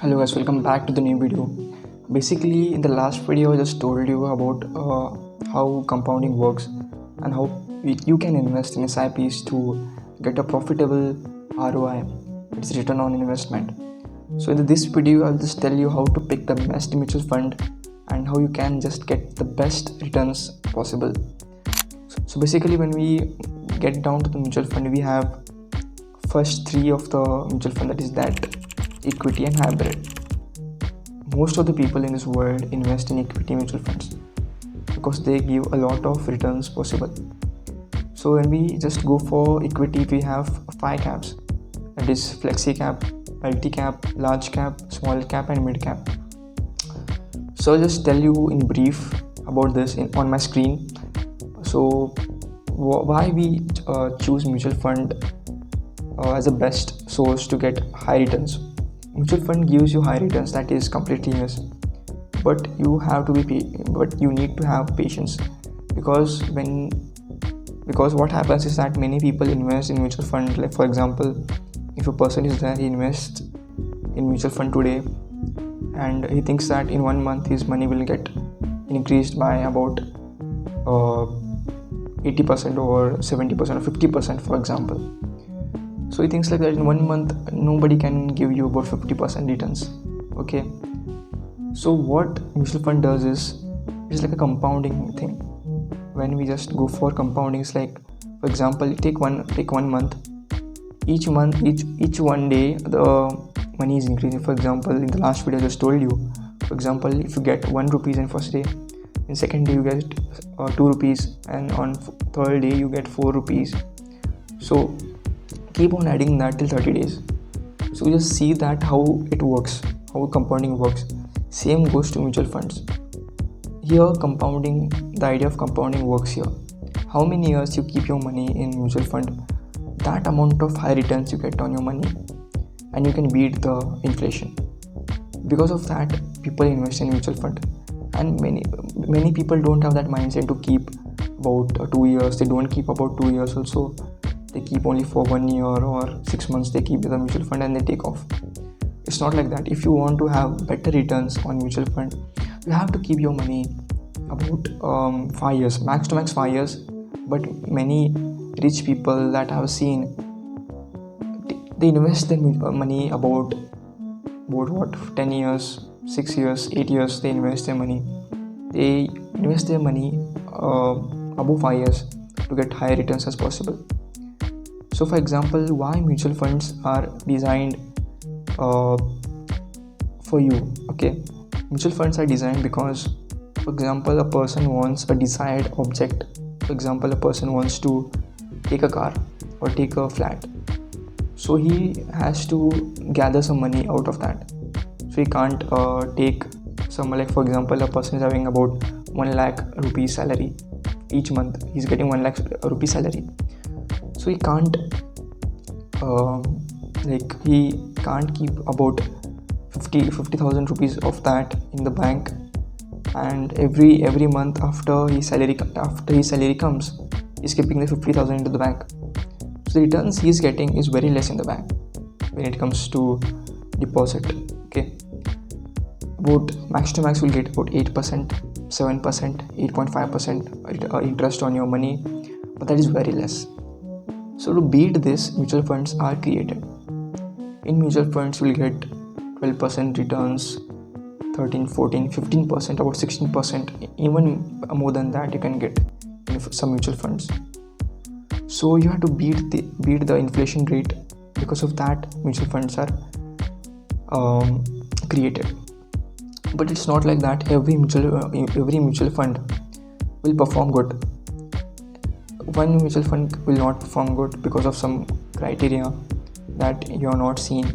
Hello guys, welcome back to the new video. Basically, in the last video I just told you about how compounding works and how you can invest in SIPs to get a profitable ROI. It's return on investment. So in this video I'll just tell you how to pick the best mutual fund and how you can just get the best returns possible. So basically, when we get down to the mutual fund, we have first three of the mutual fund, that is that equity and hybrid. Most of the people in this world invest in equity mutual funds because they give a lot of returns possible. So when we just go for equity, we have 5 caps, that is flexi cap, multi cap, large cap, small cap and mid cap. So I'll just tell you in brief about this on my screen. So why we choose mutual fund as the best source to get high returns. Mutual fund gives you high returns, that is completely yes, but you need to have patience, because what happens is that many people invest in mutual fund. Like for example, if a person is there, he invests in mutual fund today and he thinks that in 1 month his money will get increased by about 80% or 70% or 50%, for example. So he thinks like that in 1 month nobody can give you about 50% returns. Okay, so what mutual fund does is it's like a compounding thing. When we just go for compounding, it's like, for example, take one month. Each one day the money is increasing. For example, in the last video I just told you, for example, if you get 1 rupees in first day, in second day you get 2 rupees, and on third day you get 4 rupees. So keep on adding that till 30 days. So you just see that how it works, how compounding works. Same goes to mutual funds. Here the idea of compounding works here. How many years you keep your money in mutual fund, that amount of high returns you get on your money, and you can beat the inflation. Because of that, people invest in mutual fund, and many people don't have that mindset to keep about 2 years. They don't keep about 2 years also. They keep only for 1 year or 6 months. They keep the mutual fund and they take off. It's not like that. If you want to have better returns on mutual fund, you have to keep your money about 5 years, max to max 5 years. But many rich people that I have seen, they invest their money about 10 years, 6 years, 8 years. They invest their money. They invest their money above 5 years to get higher returns as possible. So for example, why mutual funds are designed for you? Okay, mutual funds are designed because, for example, a person wants a desired object. For example, a person wants to take a car or take a flat. So he has to gather some money out of that. So he can't take some, like for example, a person is having about 1 lakh rupees salary each month. He's getting 1 lakh rupees salary. So he can't keep about 50,000 rupees of that in the bank, and every month after his salary comes, he's keeping the 50,000 into the bank. So the returns he's getting is very less in the bank when it comes to deposit. Okay, about max to max will get about 8%, 7%, 8.5% interest on your money, but that is very less. So to beat this, mutual funds are created. In mutual funds, you will get 12% returns, 13, 14, 15%, about 16%, even more than that you can get in some mutual funds. So you have to beat the inflation rate. Because of that, mutual funds are created. But it's not like that every mutual fund will perform good. One mutual fund will not perform good because of some criteria that you are not seeing.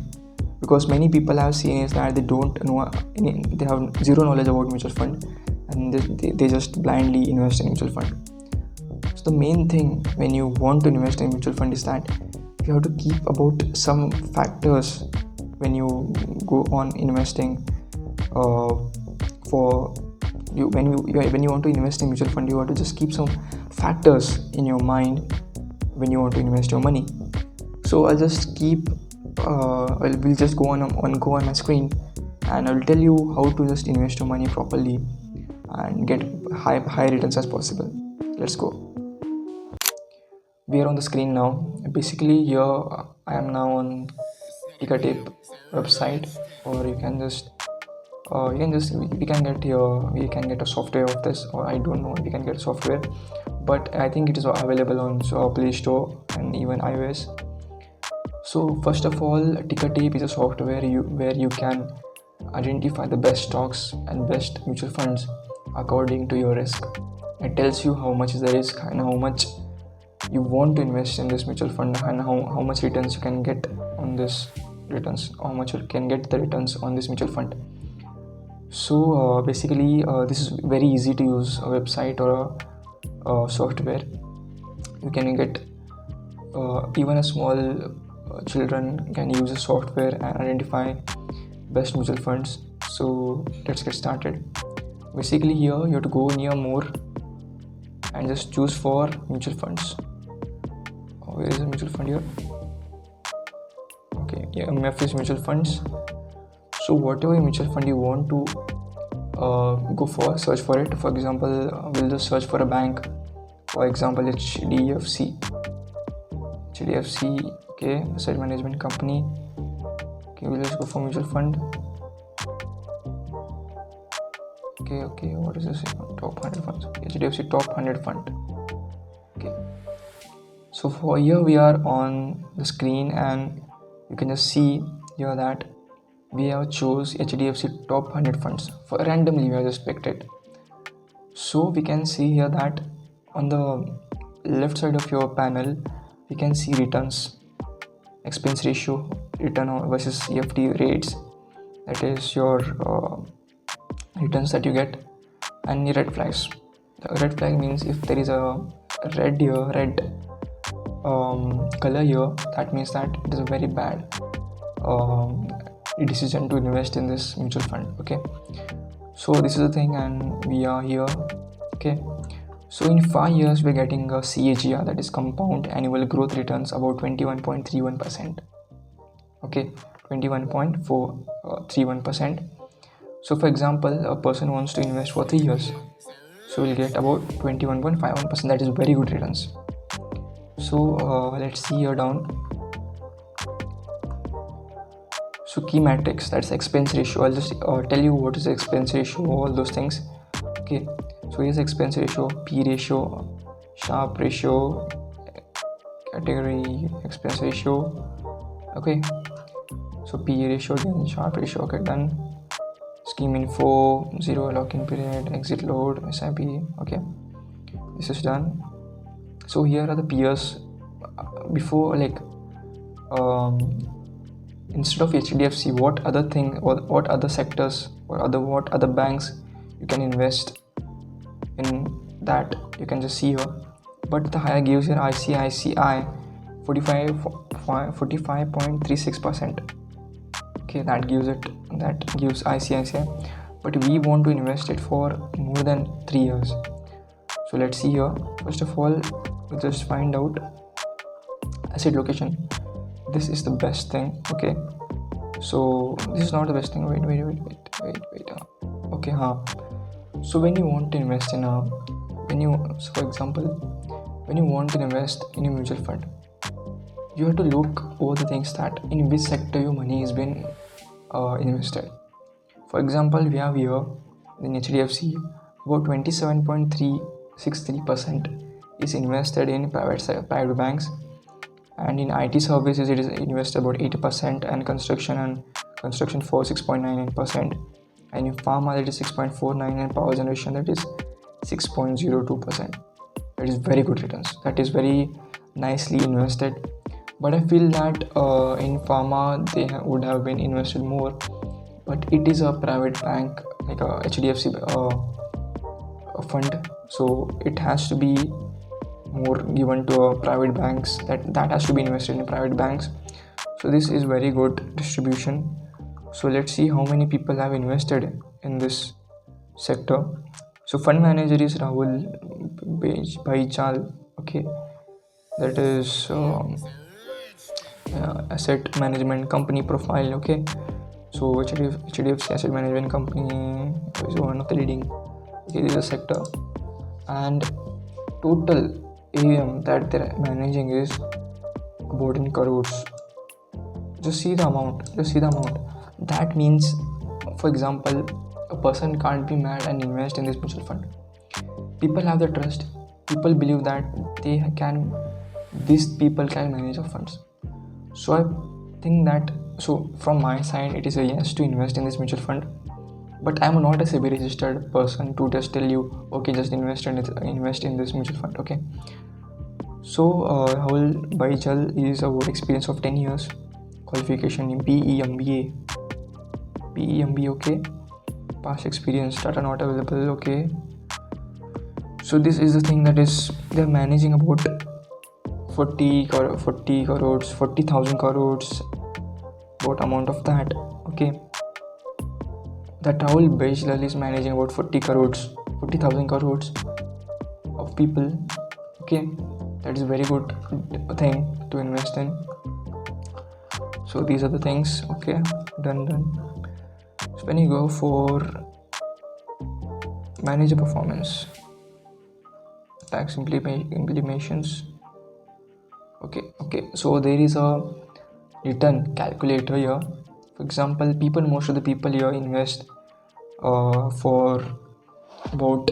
Because many people have seen is that they don't know, they have zero knowledge about mutual fund, and they just blindly invest in mutual fund. So the main thing when you want to invest in mutual fund is that you have to keep about some factors when you go on investing. When you want to invest in mutual fund, you have to just keep some factors in your mind when you want to invest your money. So I'll just keep we'll just go on my screen and I'll tell you how to just invest your money properly and get high returns as possible. Let's go. We are on the screen now. Basically here I am now on Ticketape website, or we can get a software of this, or I don't know, we can get a software, but I think it is available on Play Store and even iOS. So first of all, Ticketape is a software where you can identify the best stocks and best mutual funds according to your risk. It tells you how much is the risk and how much you want to invest in this mutual fund, and how much returns you can get on this how much you can get the returns on this mutual fund. So basically this is very easy to use a website or a software. You can get even a small children can use a software and identify best mutual funds. So let's get started. Basically here you have to go near more and just choose for mutual funds. Where is the mutual fund here? Okay, yeah, MF is mutual funds. So whatever mutual fund you want to go for, search for it. For example, we'll just search for a bank. For example, HDFC. Okay, asset management company. Okay, we'll just go for mutual fund. Okay, what is this? Top 100 funds. HDFC top 100 fund. Okay. So for here we are on the screen, and you can just see here that we have chose HDFC top 100 funds. For randomly we have just picked it. So we can see here that on the left side of your panel we can see returns, expense ratio, return versus EFT rates, that is your returns that you get, and the red flags. The red flag means if there is a red color here, that means that it is a very bad decision to invest in this mutual fund. Okay, so this is the thing, and we are here. Okay, so in 5 years we're getting a CAGR, that is compound annual growth returns, about 21.31%. okay, 21.431%. So for example, a person wants to invest for 3 years, so we'll get about 21.51%. that is very good returns. So let's see here down. So key metrics, that's expense ratio. I'll just tell you what is the expense ratio, all those things. Okay, so here's expense ratio, P ratio, Sharpe ratio, category expense ratio. Okay, so P ratio, again Sharpe ratio. Okay, done. Scheme info, 0 lock-in period, exit load, SIP. Okay, this is done. So here are the peers. Before, like instead of HDFC, what other sectors or what other banks you can invest in, that you can just see here. But the higher gives here ICICI 45.36%. okay, that gives ICICI, but we want to invest it for more than 3 years. So let's see here. First of all, we'll just find out asset location. This is the best thing. Okay, so this is not the best thing. Wait. Okay, so when you want to invest in for example, when you want to invest in a mutual fund, you have to look over the things that in which sector your money is being invested. For example, we have here in HDFC about 27.363% is invested in private banks, and in IT services it is invested about 80%, and construction for 6.99%, and in pharma that is 6.49%, and power generation that is 6.02%. that is very good returns, that is very nicely invested. But I feel that in pharma they would have been invested more, but it is a private bank, like a HDFC fund, so it has to be more given to private banks, that has to be invested in private banks. So this is very good distribution. So let's see how many people have invested in this sector. So fund manager is Rahul Baichal. Okay, that is asset management company profile. Okay, So HDFC Asset Management Company is one of the leading in the sector, and total AUM that they're managing is about in crores. Just see the amount. That means, for example, a person can't be mad and invest in this mutual fund. People have the trust. People believe that these people can manage the funds. So I think that, so from my side, it is a yes to invest in this mutual fund. But I am not a SEBI registered person to just tell you, okay, just invest in this mutual fund. Okay. So Rahul Baijal is about experience of 10 years, qualification in PE MBA, okay, past experience, data not available, okay. So this is the thing, that is they're managing about 40,000 crores, about amount of that, okay. That Rahul Baijal is managing about 40,000 crores of people, okay. That is very good thing to invest in. So these are the things, okay, done. So when you go for manager performance, tax implementations, okay, so there is a return calculator here. For example, most of the people here invest for about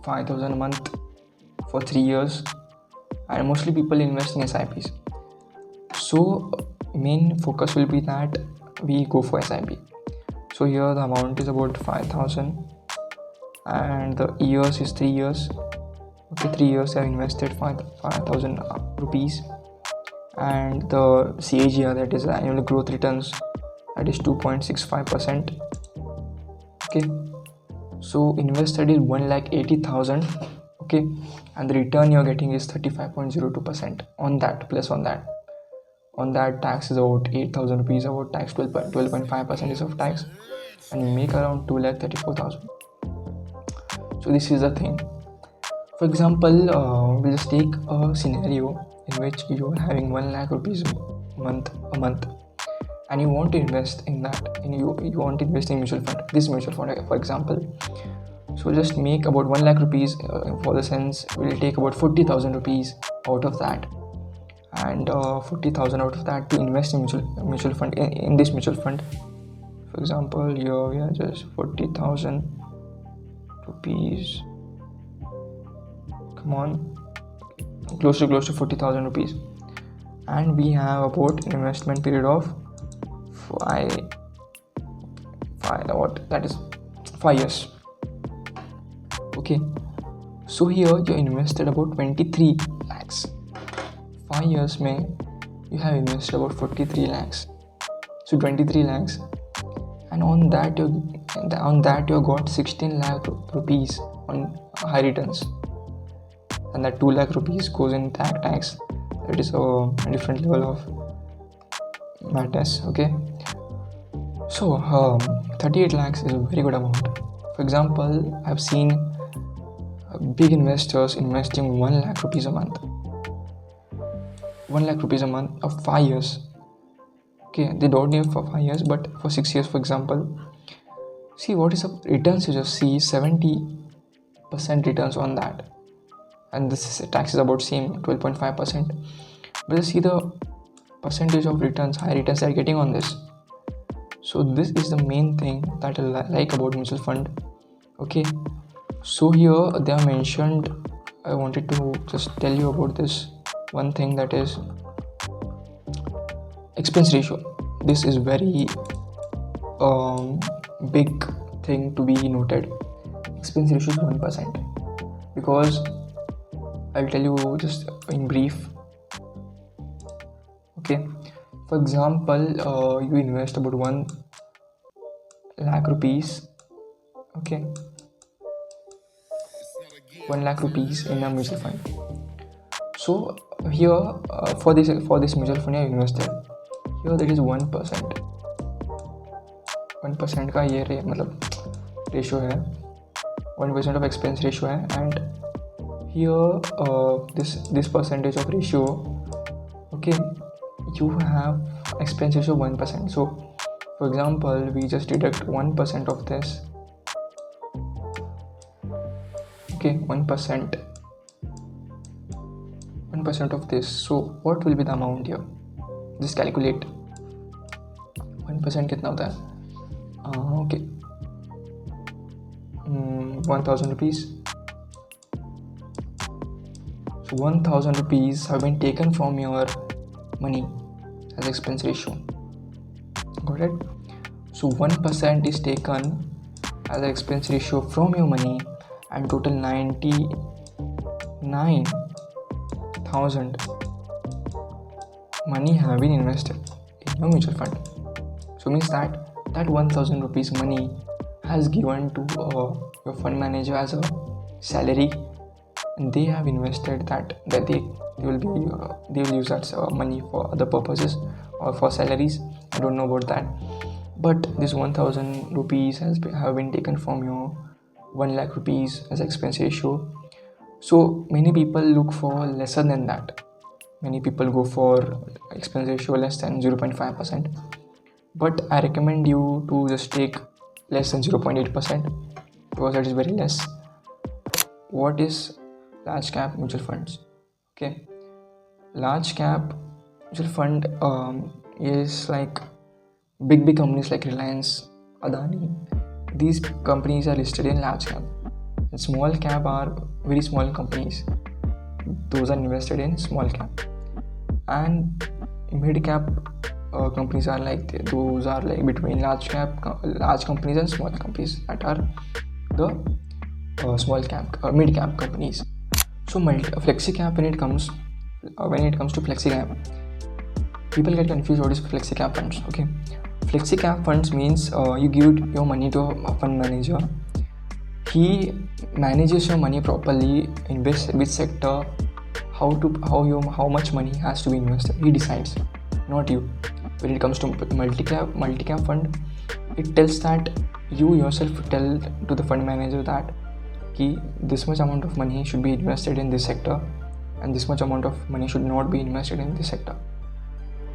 5,000 a month for 3 years, and mostly people invest in SIPs. So main focus will be that we go for SIP. So here the amount is about 5,000 and the years is 3 years. Okay, 3 years I have invested 5,000 rupees, and the CAGR, that is annual growth returns, that is 2.65%. okay, so invested is 1,80,000, okay, and the return you're getting is 35.02% on that. Plus on that tax is about 8,000 rupees, about tax 12.5% is of tax, and you make around 2,34,000. So this is the thing. For example, we'll just take a scenario in which you are having 1 lakh rupees a month, and you want to invest in that, and you want to invest in this mutual fund, for example. So just make about 1 lakh rupees, for the sense we'll take about 40,000 rupees out of that, and 40,000 out of that to invest in mutual fund, in this mutual fund. For example, here we are just 40,000 rupees, come on, close to 40,000 rupees, and we have about an investment period of 5 years. Okay, so here you invested about 23 lakhs. 5 years mein you have invested about 43 lakhs. So 23 lakhs, and on that you got 16 lakh rupees on high returns, and that 2 lakh rupees goes in tax. That is a different level of madness. Okay, so 38 lakhs is a very good amount. For example, I've seen big investors investing 1 lakh rupees a month. 1 lakh rupees a month of 5 years. Okay, they don't need for 5 years, but for 6 years, for example. See what is the returns. You just see 70% returns on that, and this tax is about same 12.5%. But you see the percentage of returns, high returns they are getting on this. So this is the main thing that I like about mutual fund. Okay, so here they are mentioned. I wanted to just tell you about this one thing, that is expense ratio. This is very big thing to be noted. Expense ratio is 1%, because I'll tell you just in brief. Okay, for example, you invest about 1 lakh rupees. Okay, 1 lakh rupees in a mutual fund. So here for this mutual fund I invested, here there is 1%. 1% का ये मतलब ratio है, 1% of expense ratio है, and here this percentage of ratio, okay, you have expense ratio 1%. So For example, we just deduct 1% of this. Okay, 1% of this. So what will be the amount here? Just calculate. 1% कितना होता है? Okay, 1,000 rupees. So 1,000 rupees have been taken from your money as expense ratio. Got it? So 1% is taken as an expense ratio from your money, and total 99,000 money have been invested in your mutual fund. So means that 1,000 rupees money has given to your fund manager as a salary, and they have invested that they will use that money for other purposes or for salaries. I don't know about that, but this 1,000 rupees have been taken from your 1 lakh rupees as expense ratio. So many people look for lesser than that. Many people go for expense ratio less than 0.5%, but I recommend you to just take less than 0.8% because that is very less. What is large cap mutual funds? Okay, large cap mutual fund is like big companies like Reliance, Adani. These companies are listed in large cap, and small cap are very small companies. Those are invested in small cap, and mid cap companies are like between large companies and small companies that are the small cap or mid cap companies. So flexi cap, when it comes to flexi cap, people get confused. What is flexi cap funds? Okay, flexi cap funds means you give your money to a fund manager. He manages your money properly, in which sector, how much money has to be invested. He decides, not you. When it comes to multi-cap fund, it tells that you yourself tell to the fund manager that this much amount of money should be invested in this sector and this much amount of money should not be invested in this sector.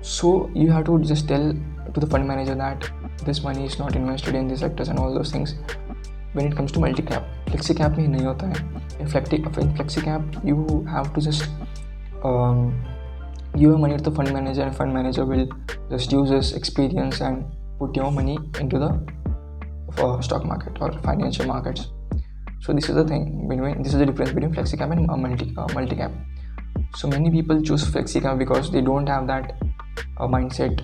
So you have to just tell to the fund manager that this money is not invested in these sectors and all those things. When it comes to multi-cap, flexi-cap में नहीं होता है. In flexi-cap, you have to just give your money to the fund manager, and fund manager will just use his experience and put your money into the stock market or financial markets. So this is the difference between flexi-cap and multi-cap. So many people choose flexi-cap because they don't have that mindset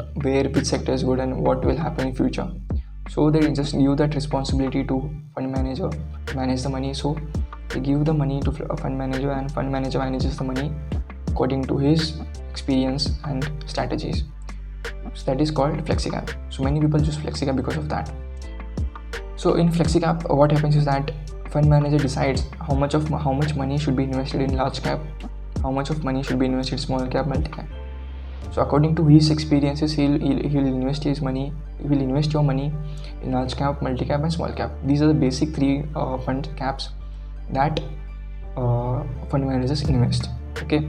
which sector is good and what will happen in future. So they just give that responsibility to fund manager to manage the money. So they give the money to a fund manager, and fund manager manages the money according to his experience and strategies. So that is called flexi-cap. So many people choose flexi-cap because of that. So in flexi-cap, what happens is that fund manager decides how much money should be invested in large cap, how much of money should be invested in small cap, multi-cap. So according to his experiences, he'll invest your money in large cap, multi-cap and small cap. These are the basic three fund caps that fund managers invest. Okay.